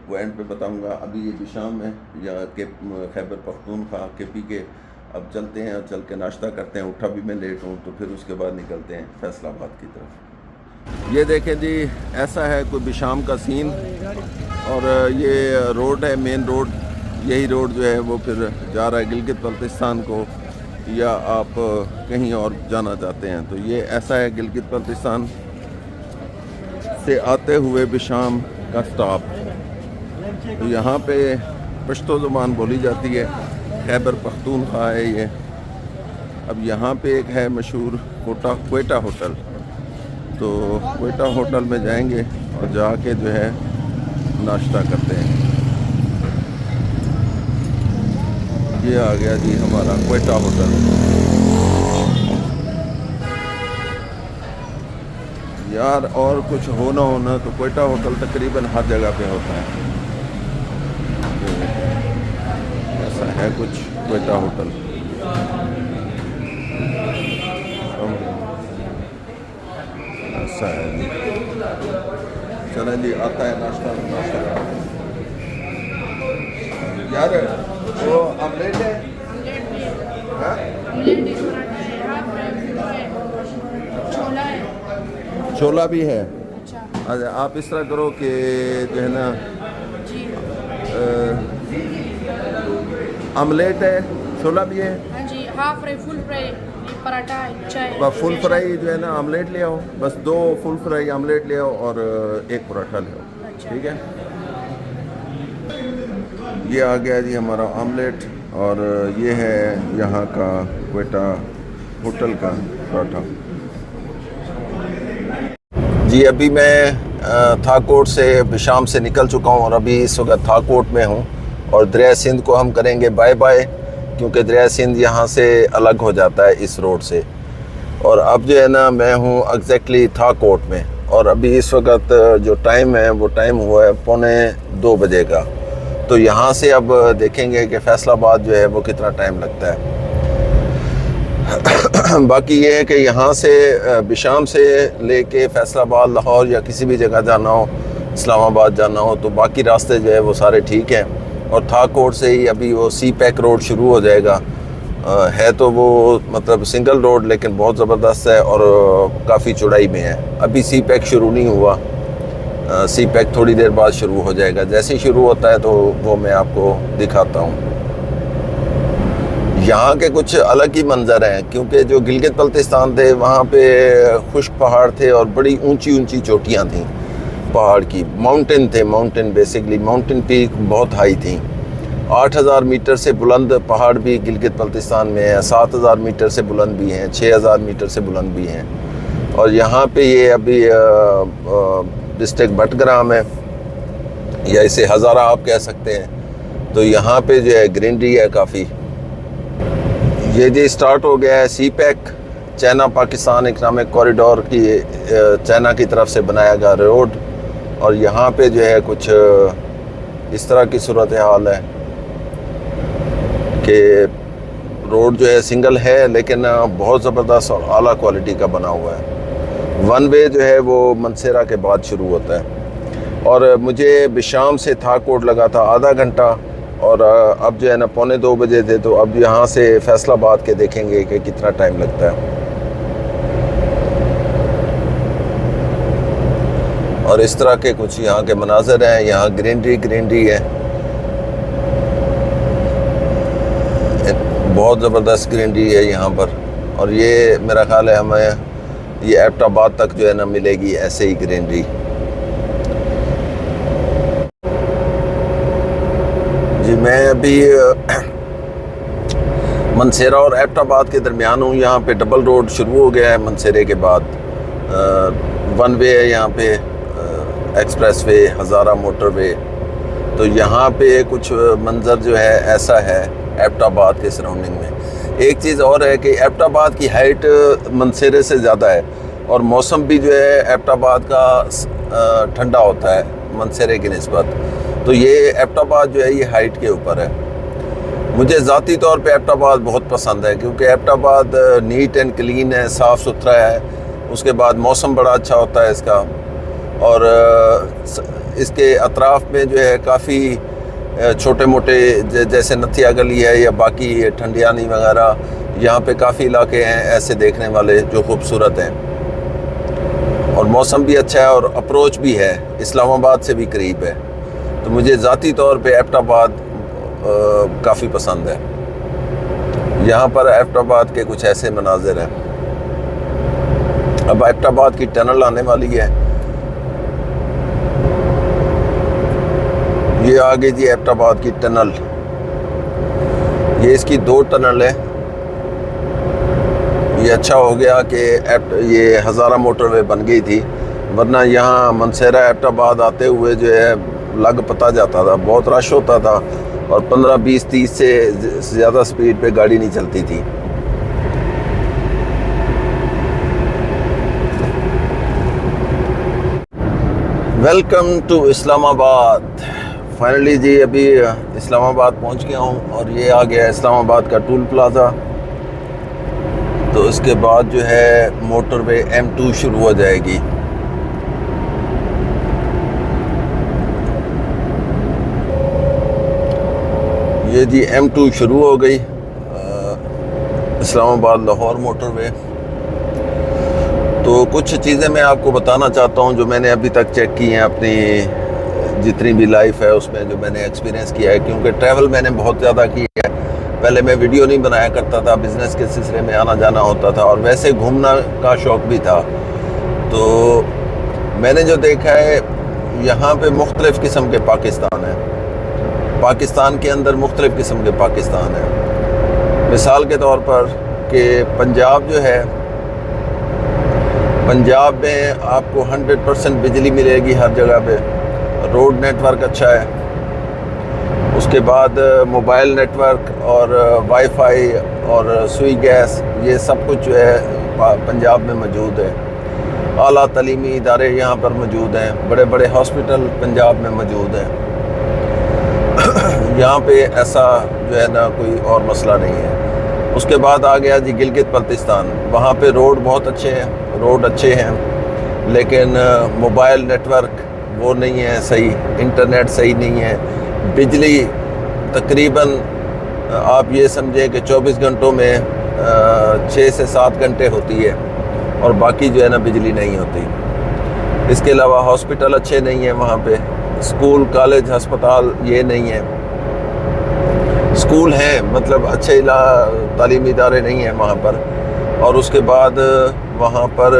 A: वो एंड पे बताऊंगा। अभी ये बिशाम है या के खैबर पख्तूनख्वा KP के। अब चलते हैं और चल के नाश्ता करते हैं, उठा भी मैं लेट हूँ, तो फिर उसके बाद निकलते हैं फैसलाबाद की तरफ। ये देखें जी, ऐसा है कोई बिशाम का सीन, और ये रोड है, मेन रोड, यही रोड जो है वो फिर जा रहा है गिलगित बल्तिस्तान को, या आप कहीं और जाना चाहते हैं। तो ये ऐसा है गिलगित बल्तिस्तान से आते हुए बिशाम का स्टॉप। तो यहाँ पे पश्तो ज़ुबान बोली जाती है, खैबर पख्तूनख्वा है ये। अब यहाँ पे एक है मशहूर क्वेटा होटल, तो क्वेटा होटल में जाएंगे और जाके जो है नाश्ता करते हैं। ये आ गया जी हमारा क्वेटा होटल। यार और कुछ होना तो क्वेटा होटल तकरीबन हर जगह पे होता है। ऐसा है कुछ क्वेटा होटल। ऐसा है जी, चलें जी, आता है नाश्ता यार। वो ऑमलेट है, हाँ? छोला भी है। अच्छा, आप इस तरह करो कि जो है ना, ऑमलेट है, छोला भी है।
C: हाँ जी, हाफ फ्राई, फुल फ्राई, पराठा, चाय।
A: फुल फ्राई जो है ना ऑमलेट ले आओ, बस 2 फुल फ्राई ऑमलेट ले आओ और 1 पराठा ले आओ। अच्छा। ठीक है, ये आ गया जी हमारा ऑमलेट, और ये है यहाँ का क्वेटा होटल का पराठा। जी अभी मैं थाकोट से बिशाम से निकल चुका हूँ और अभी इस वक्त थाकोट में हूँ, और दरिया सिंध को हम करेंगे बाय बाय, क्योंकि दरिया सिंध यहाँ से अलग हो जाता है इस रोड से। और अब जो है ना, मैं हूँ एग्जैक्टली थाकोट में, और अभी इस वक्त जो टाइम है वो टाइम हुआ है 2:45 बजे का। तो यहाँ से अब देखेंगे कि फैसलाबाद जो है वो कितना टाइम लगता है। बाकी ये है कि यहाँ से बिशाम से लेके फैसलाबाद, लाहौर या किसी भी जगह जाना हो, इस्लामाबाद जाना हो, तो बाकी रास्ते जो है वो सारे ठीक हैं। और थाकोट से ही अभी वो सी पैक रोड शुरू हो जाएगा, है तो वो मतलब सिंगल रोड, लेकिन बहुत ज़बरदस्त है और काफ़ी चौड़ाई में है। अभी सी पैक शुरू नहीं हुआ, सी पैक थोड़ी देर बाद शुरू हो जाएगा। जैसे ही शुरू होता है तो वो मैं आपको दिखाता हूँ। यहाँ के कुछ अलग ही मंजर हैं, क्योंकि जो गिलगित बल्तिस्तान थे वहाँ पे खुश्क पहाड़ थे और बड़ी ऊंची ऊंची चोटियाँ थीं पहाड़ की। माउंटेन थे, माउंटेन बेसिकली माउंटेन पीक बहुत हाई थी। 8000 मीटर से बुलंद पहाड़ भी गिलगित बल्तिस्तान में है, 7000 मीटर से बुलंद भी हैं, 6000 मीटर से बुलंद भी हैं। और यहाँ पे ये अभी डिस्ट्रिक्ट बटग्राम है, या इसे हज़ारा आप कह सकते हैं। तो यहाँ पे जो है ग्रीनरी है काफ़ी। ये जी स्टार्ट हो गया है CPEC, China Pakistan economic corridor की चाइना की तरफ से बनाया गया रोड। और यहाँ पे जो है कुछ इस तरह की सूरत हाल है कि रोड जो है सिंगल है, लेकिन बहुत ज़बरदस्त और आला क्वालिटी का बना हुआ है। वन वे जो है वो मनसेरा के बाद शुरू होता है। और मुझे बिशाम से थाकोट लगा था आधा घंटा, और अब जो है ना 1:45 बजे थे। तो अब यहाँ से फैसलाबाद के देखेंगे कि कितना टाइम लगता है। और इस तरह के कुछ यहाँ के मनाजर हैं। यहाँ ग्रीनरी है, बहुत ज़बरदस्त ग्रीनरी है यहाँ पर। और ये मेरा ख्याल है हमें ये एबटाबाद तक जो है ना मिलेगी ऐसे ही ग्रीनरी। जी मैं अभी मनसेरा और एबटाबाद के दरमियान हूँ। यहाँ पे डबल रोड शुरू हो गया है मनसेरे के बाद। वन वे है यहाँ पे, एक्सप्रेस वे, हज़ारा मोटर वे। तो यहाँ पे कुछ मंजर जो है ऐसा है एबटाबाद के सराउंडिंग में। एक चीज़ और है कि एबटाबाद की हाइट मनसेरे से ज़्यादा है, और मौसम भी जो है एबटाबाद का ठंडा होता है मनसेरे की निस्बत। तो ये एबटाबाद जो है ये हाइट के ऊपर है। मुझे ज़ाती तौर पे एबटाबाद बहुत पसंद है, क्योंकि एबटाबाद नीट एंड क्लीन है, साफ़ सुथरा है। उसके बाद मौसम बड़ा अच्छा होता है इसका, और इसके अतराफ़ में जो है काफ़ी छोटे मोटे जैसे नथिया गली है या बाकी ठंडियानी वगैरह, यहाँ पे काफ़ी इलाके हैं ऐसे देखने वाले जो खूबसूरत हैं। और मौसम भी अच्छा है और अप्रोच भी है, इस्लामाबाद से भी करीब है। तो मुझे ज़ाती तौर पे एबटाबाद काफ़ी पसंद है। यहाँ पर एबटाबाद के कुछ ऐसे मनाजिर हैं। अब एबटाबाद की टनल आने वाली है। ये आगे जी एबटाबाद की टनल, ये इसकी 2 टनल है। ये अच्छा हो गया कि ये हज़ारा मोटरवे बन गई थी, वरना यहाँ मनसेरा एबटाबाद आते हुए जो है लग पता जाता था, बहुत रश होता था और 15, 20, 30 से ज़्यादा स्पीड पे गाड़ी नहीं चलती थी। Welcome to Islamabad. फाइनली जी अभी इस्लामाबाद पहुंच गया हूं, और ये आ गया इस्लामाबाद का टूल प्लाज़ा। तो इसके बाद जो है मोटरवे M2 शुरू हो जाएगी। ये जी M2 शुरू हो गई, इस्लामाबाद लाहौर मोटरवे। तो कुछ चीज़ें मैं आपको बताना चाहता हूँ जो मैंने अभी तक चेक की हैं अपनी जितनी भी लाइफ है उसमें, जो मैंने एक्सपीरियंस किया है। क्योंकि ट्रैवल मैंने बहुत ज़्यादा की है। पहले मैं वीडियो नहीं बनाया करता था, बिज़नेस के सिलसिले में आना जाना होता था, और वैसे घूमना का शौक़ भी था। तो मैंने जो देखा है यहाँ पे मुख्तलिफ़ किस्म के पाकिस्तान हैं। पाकिस्तान के अंदर मुख्तलिफ़ किस्म के पाकिस्तान हैं। मिसाल के तौर पर कि पंजाब जो है, पंजाब में आपको 100% बिजली मिलेगी हर जगह पे, रोड नेटवर्क अच्छा है। उसके बाद मोबाइल नेटवर्क और वाईफाई और सुई गैस, ये सब कुछ जो है पंजाब में मौजूद है। आला तालीमी इदारे यहाँ पर मौजूद हैं, बड़े बड़े हॉस्पिटल पंजाब में मौजूद हैं। यहाँ पे ऐसा जो है ना कोई और मसला नहीं है। उसके बाद आ गया जी गिलगित बल्तिस्तान। वहाँ पे रोड बहुत अच्छे हैं, रोड अच्छे हैं, लेकिन मोबाइल नेटवर्क वो नहीं है सही, इंटरनेट सही नहीं है, बिजली तकरीबन आप ये समझें कि 24 घंटों में 6 से 7 घंटे होती है और बाकी जो है ना बिजली नहीं होती। इसके अलावा हॉस्पिटल अच्छे नहीं हैं वहाँ पे, स्कूल कॉलेज अस्पताल ये नहीं है। स्कूल हैं मतलब अच्छे तालीमी इदारे नहीं हैं वहाँ पर, और उसके बाद वहाँ पर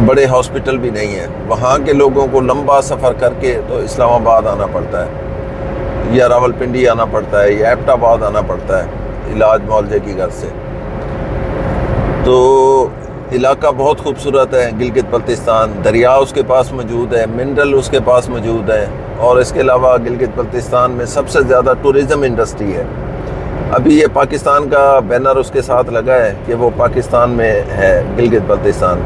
A: बड़े हॉस्पिटल भी नहीं हैं। वहाँ के लोगों को लंबा सफ़र करके तो इस्लामाबाद आना पड़ता है या रावलपिंडी आना पड़ता है या एबटाबाद आना पड़ता है इलाज मुआवजे की गर्ज से। तो इलाका बहुत खूबसूरत है गिलगित बल्तिस्तान, दरिया उसके पास मौजूद है, मिनरल उसके पास मौजूद है, और इसके अलावा गिलगित बल्तिस्तान में सबसे ज़्यादा टूरिज़म इंडस्ट्री है। अभी ये पाकिस्तान का बैनर उसके साथ लगा है कि वो पाकिस्तान में है गिलगित बल्तिस्तान।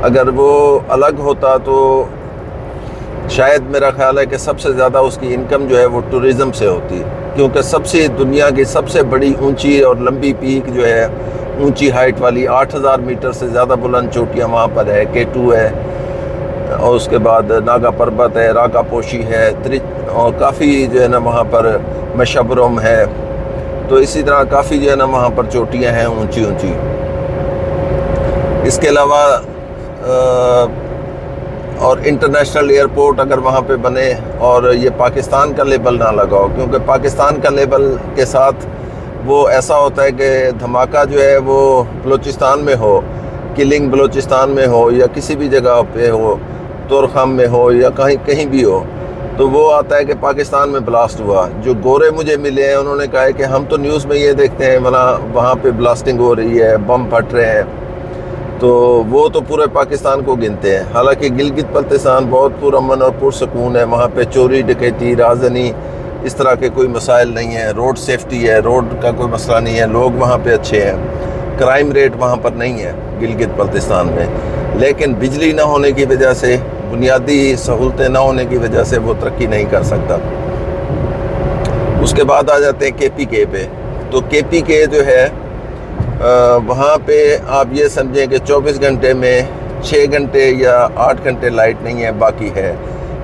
A: अगर वो अलग होता तो शायद मेरा ख्याल है कि सबसे ज़्यादा उसकी इनकम जो है वो टूरिज़म से होती, क्योंकि सबसे दुनिया की सबसे बड़ी ऊंची और लंबी पीक जो है, ऊंची हाइट वाली 8000 मीटर से ज़्यादा बुलंद चोटियाँ वहाँ पर है। K2 है, और उसके बाद नागा पर्वत है, राका पोशी है, और काफ़ी जो है ना वहाँ पर मशबरम है। तो इसी तरह काफ़ी जो है ना वहाँ पर चोटियाँ हैं ऊंची ऊंची। इसके अलावा और इंटरनेशनल एयरपोर्ट अगर वहाँ पे बने और ये पाकिस्तान का लेबल ना लगाओ, क्योंकि पाकिस्तान का लेबल के साथ वो ऐसा होता है कि धमाका जो है वो बलूचिस्तान में हो, किलिंग बलूचिस्तान में हो या किसी भी जगह पे हो, तोरखम में हो या कहीं भी हो, तो वो आता है कि पाकिस्तान में ब्लास्ट हुआ। जो गोरे मुझे मिले हैं उन्होंने कहा है कि हम तो न्यूज़ में ये देखते हैं वहाँ पे ब्लास्टिंग हो रही है, बम फट रहे हैं, तो वो तो पूरे पाकिस्तान को गिनते हैं। हालांकि गिलगित बल्तिस्तान बहुत पुरअमन और पुरसकून है, वहाँ पे चोरी डकैती राजनी इस तरह के कोई मसाइल नहीं है, रोड सेफ्टी है, रोड का कोई मसला नहीं है, लोग वहाँ पे अच्छे हैं, क्राइम रेट वहाँ पर नहीं है गिलगित बल्तिस्तान में। लेकिन बिजली ना होने की वजह से, बुनियादी सहूलतें ना होने की वजह से वो तरक्की नहीं कर सकता। उसके बाद आ जाते हैं KPK पे। तो KPK जो है वहाँ पे आप ये समझें कि 24 घंटे में 6 घंटे या 8 घंटे लाइट नहीं है, बाकी है,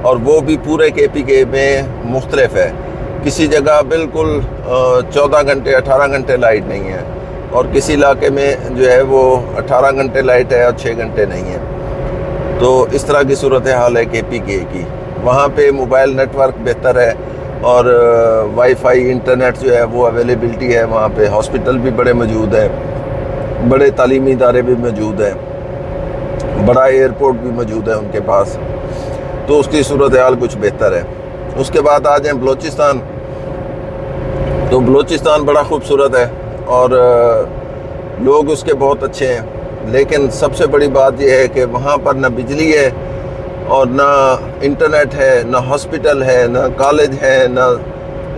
A: और वो भी पूरे KPK में मुख्तलिफ है। किसी जगह बिल्कुल 14 घंटे 18 घंटे लाइट नहीं है, और किसी इलाके में जो है वो 18 घंटे लाइट है और 6 घंटे नहीं है। तो इस तरह की सूरत हाल है KPK की। वहाँ पे मोबाइल नेटवर्क बेहतर है और वाईफाई इंटरनेट जो है वो अवेलेबिलिटी है वहाँ पे। हॉस्पिटल भी बड़े मौजूद है, बड़े तालीमी इदारे भी मौजूद है, बड़ा एयरपोर्ट भी मौजूद है उनके पास। तो उसकी सूरत हाल कुछ बेहतर है। उसके बाद आ जाएँ बलूचिस्तान। तो बलूचिस्तान बड़ा खूबसूरत है और लोग उसके बहुत अच्छे हैं, लेकिन सबसे बड़ी बात यह है कि वहाँ पर ना बिजली है और ना इंटरनेट है, ना हॉस्पिटल है, ना कॉलेज है, ना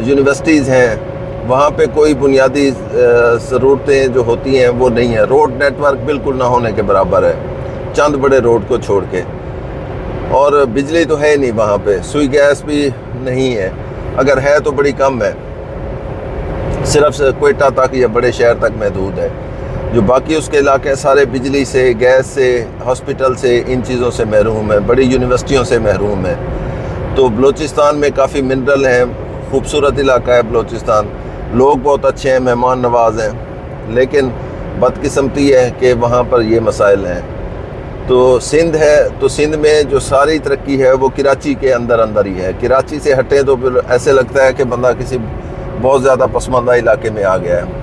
A: यूनिवर्सिटीज़ हैं। वहाँ पे कोई बुनियादी ज़रूरतें जो होती हैं वो नहीं है। रोड नेटवर्क बिल्कुल ना होने के बराबर है, चंद बड़े रोड को छोड़ के। और बिजली तो है नहीं वहाँ पे, सुई गैस भी नहीं है, अगर है तो बड़ी कम है, सिर्फ क्वेटा तक या बड़े शहर तक महदूद है। जो बाकी उसके इलाके सारे बिजली से, गैस से, हॉस्पिटल से, इन चीज़ों से महरूम है, बड़ी यूनिवर्सिटियों से महरूम है। तो बलूचिस्तान में काफ़ी मिनरल हैं, खूबसूरत इलाका है बलूचिस्तान, लोग बहुत अच्छे हैं, मेहमान नवाज हैं, लेकिन बदकिस्मती है कि वहाँ पर ये मसाइल हैं। तो सिंध है, तो सिंध में जो सारी तरक्की है वो कराची के अंदर अंदर ही है। कराची से हटे तो फिर ऐसे लगता है कि बंदा किसी बहुत ज़्यादा पसमानदा इलाके में आ गया है।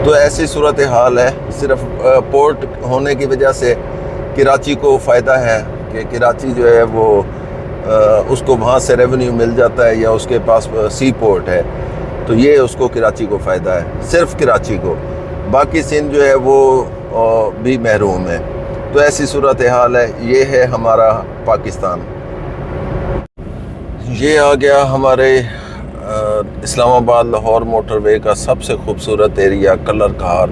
A: तो ऐसी सूरत हाल है। सिर्फ पोर्ट होने की वजह से कराची को फ़ायदा है कि कराची जो है वो उसको वहाँ से रेवेन्यू मिल जाता है या उसके पास सी पोर्ट है, तो ये उसको कराची को फ़ायदा है, सिर्फ कराची को। बाकी सिंध जो है वो भी महरूम है। तो ऐसी सूरत हाल है। ये है हमारा पाकिस्तान। ये आ गया हमारे इस्लामाबाद लाहौर मोटरवे का सबसे खूबसूरत एरिया कलर कार।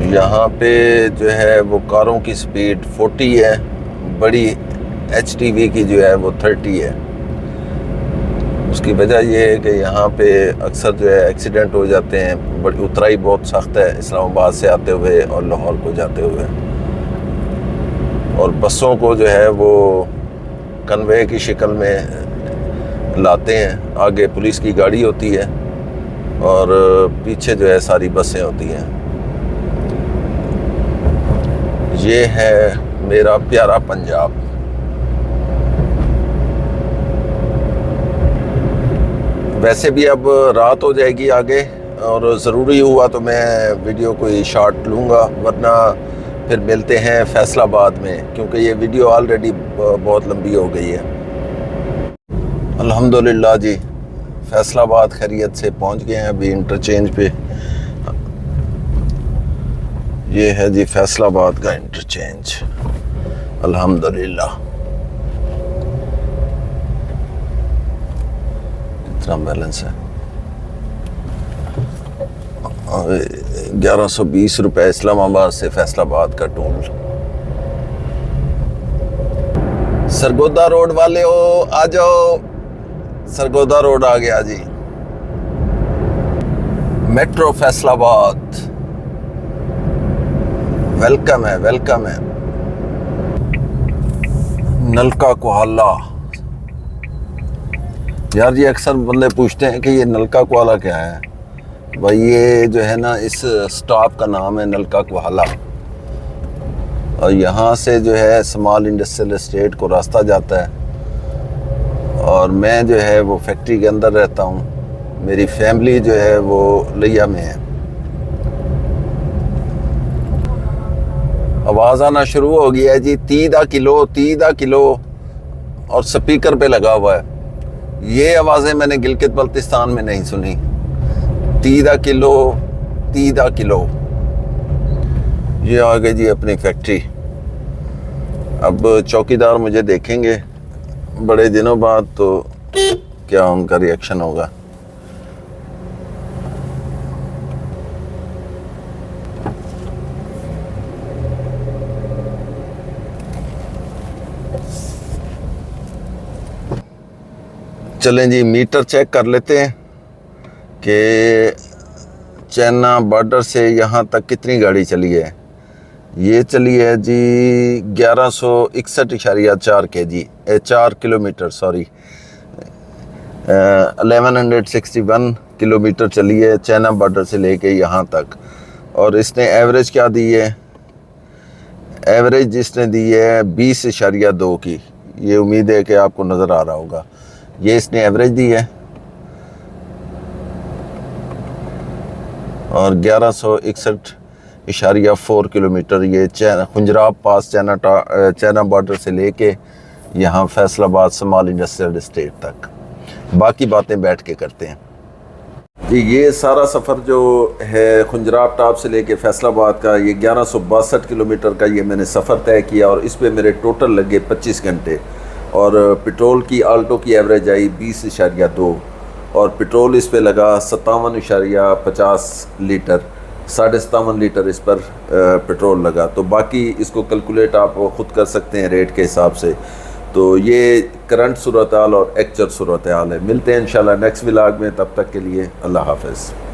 A: यहाँ पे जो है वो कारों की स्पीड 40 है, बड़ी HTV की जो है वो 30 है। उसकी वजह ये है कि यहाँ पे अक्सर जो है एक्सीडेंट हो जाते हैं। बड़ी उतराई बहुत सख्त है इस्लामाबाद से आते हुए और लाहौर को जाते हुए, और बसों को जो है वो कन्वे की शक्ल में लाते हैं। आगे पुलिस की गाड़ी होती है और पीछे जो है सारी बसें होती हैं। ये है मेरा प्यारा पंजाब। वैसे भी अब रात हो जाएगी आगे, और ज़रूरी हुआ तो मैं वीडियो कोई शॉर्ट लूँगा, वरना फिर मिलते हैं फैसलाबाद में, क्योंकि ये वीडियो ऑलरेडी बहुत लंबी हो गई है। अल्हम्दुलिल्लाह जी, फैसलाबाद खैरियत से पहुंच गए हैं अभी इंटरचेंज पे। ये है जी फैसलाबाद का इंटरचेंज, अल्हम्दुलिल्लाह। कितना बैलेंस है? 1120 रुपये इस्लामाबाद से फैसलाबाद का टोल। सरगोदा रोड वाले हो, आ जाओ। सरगोदा रोड आ गया जी। मेट्रो फैसलाबाद, वेलकम है, वेलकम है। नलका कोहाला, यार ये अक्सर बंदे पूछते हैं कि ये नलका कोहाला क्या है। भाई ये जो है ना, इस स्टॉप का नाम है नलका कोहाला, और यहाँ से जो है स्मॉल इंडस्ट्रियल एस्टेट को रास्ता जाता है। और मैं जो है वो फैक्ट्री के अंदर रहता हूँ। मेरी फैमिली जो है वो लिया में है। आवाज़ आना शुरू हो गया है जी, 30 किलो, 30 किलो, और स्पीकर पे लगा हुआ है। ये आवाज़ें मैंने गिलगित बल्तिस्तान में नहीं सुनी। 30 किलो, 30 किलो। ये आ गई जी अपनी फैक्ट्री। अब चौकीदार मुझे देखेंगे बड़े दिनों बाद, तो क्या उनका रिएक्शन होगा। चलें जी, मीटर चेक कर लेते हैं कि चाइना बॉर्डर से यहाँ तक कितनी गाड़ी चली है। ये चली है जी 1161.4 kg, 4 किलोमीटर, सॉरी 1161 किलोमीटर चली है चाइना बॉर्डर से लेके यहाँ तक। और इसने एवरेज क्या दी है? एवरेज इसने दी है 20.2 की। ये उम्मीद है कि आपको नज़र आ रहा होगा। ये इसने एवरेज दी है, और 1161.4 किलोमीटर ये खुंजराब पास चाइना बॉर्डर से लेके यहाँ फैसलाबाद स्मॉल इंडस्ट्रियल एस्टेट तक। बाकी बातें बैठ के करते हैं जी। ये सारा सफ़र जो है खुंजराब टॉप से लेके फैसलाबाद का, ये 1162 किलोमीटर का ये मैंने सफ़र तय किया, और इस पे मेरे टोटल लगे 25 घंटे। और पेट्रोल की आल्टो की एवरेज आई 20.2, और पेट्रोल इस पे लगा 57.50 लीटर, 57.5 लीटर इस पर पेट्रोल लगा। तो बाकी इसको कैलकुलेट आप ख़ुद कर सकते हैं रेट के हिसाब से। तो ये करंट सूरत हाल और एक्चुअल सूरत हाल है। मिलते हैं इंशाल्लाह नेक्स्ट व्लॉग में, तब तक के लिए अल्लाह हाफ़िज़।